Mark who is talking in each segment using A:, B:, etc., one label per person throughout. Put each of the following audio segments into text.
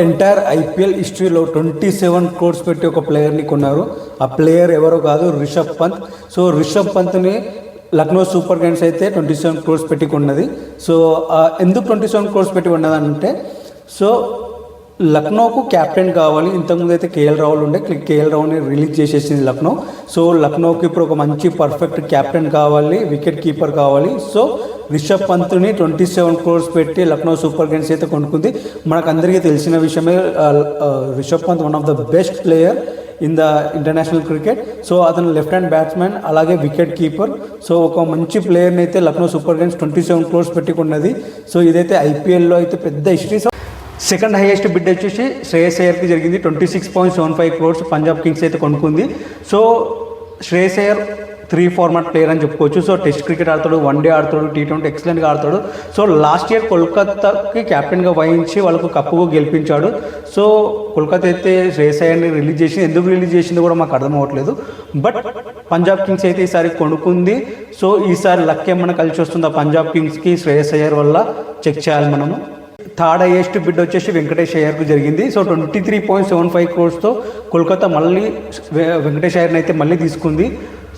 A: Entire IPL హిస్టరీలో 27 crores పెట్టి ఒక ప్లేయర్ని కొన్నారు. ఆ ప్లేయర్ ఎవరో కాదు, రిషబ్ పంత్. సో రిషబ్ పంత్ని లక్నో సూపర్ జైంట్స్ అయితే 27 crores పెట్టి కొన్నది. సో ఎందుకు 27 crores పెట్టి కొన్నదంటే, సో లక్నోకు క్యాప్టెన్ కావాలి. ఇంతకుముందు అయితే కేఎల్ రాహుల్ ఉండే, కేఎల్ రాహుల్ని రిలీజ్ చేసేసింది లక్నో. సో లక్నోకి ఇప్పుడు ఒక మంచి పర్ఫెక్ట్ క్యాప్టెన్ కావాలి, వికెట్ కీపర్ కావాలి. సో రిషబ్ పంత్ని 27 crores పెట్టి లక్నో సూపర్ జైంట్స్ అయితే కొనుక్కుంది. మనకు అందరికీ తెలిసిన విషయమే, Rishabh Pant one of the best player in the international cricket. So అతను లెఫ్ట్ హ్యాండ్ బ్యాట్స్మెన్, అలాగే వికెట్ కీపర్. సో ఒక మంచి ప్లేయర్ని అయితే లక్నో సూపర్ జైంట్స్ 27 crores పెట్టుకున్నది. సో ఇదైతే ఐపీఎల్లో అయితే పెద్ద history. So second highest bid వచ్చేసి శ్రేయస్ అయ్యర్కి జరిగింది. 26.75 crores పంజాబ్ కింగ్స్ అయితే కొనుక్కుంది. So Shreyas Iyer 3 format player అని చెప్పుకోవచ్చు. సో టెస్ట్ క్రికెట్ ఆడతాడు, వన్డే ఆడతాడు, T20 ఎక్సలెంట్గా ఆడతాడు. సో లాస్ట్ ఇయర్ కోల్కతాకి క్యాప్టెన్గా వహించి వాళ్ళకు కప్పుగా గెలిపించాడు. సో కోల్కతా అయితే శ్రేయస్ అయ్యర్ని రిలీజ్ చేసింది. ఎందుకు రిలీజ్ చేసిందో కూడా మాకు అర్థం అవ్వట్లేదు. బట్ పంజాబ్ కింగ్స్ అయితే ఈసారి కొనుక్కుంది. సో ఈసారి లక్ ఏమన్నా కలిసి వస్తుంది ఆ పంజాబ్ కింగ్స్కి శ్రేయస్ అయ్యర్ వల్ల, చెక్ చేయాలి మనము. థర్డ్ హైయెస్ట్ బిడ్ వచ్చేసి వెంకటేష్ అయ్యర్కు జరిగింది. సో 23.75 crores కోల్కతా మళ్ళీ వెంకటేష్ అయ్యర్ని అయితే మళ్ళీ తీసుకుంది.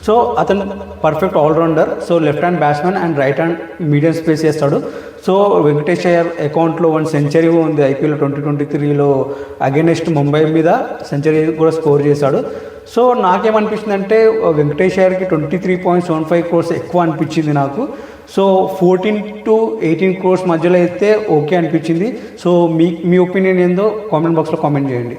A: సో అతను perfect allrounder. So left hand batsmen and right hand medium pace చేస్తాడు. సో వెంకటేష్ అయ్యర్ అకౌంట్లో 1 century ఉంది ఐపీఎల్ 2023లో అగైనెస్ట్ ముంబై మీద సెంచరీ కూడా స్కోర్ చేశాడు. సో నాకేమనిపించిందంటే వెంకటేష్ అయ్యర్కి 23.75 crores ఎక్కువ అనిపించింది నాకు. సో 14 to 18 crores మధ్యలో అయితే ఓకే అనిపించింది. సో మీ ఒపీనియన్ ఏందో కామెంట్ బాక్స్లో కామెంట్ చేయండి.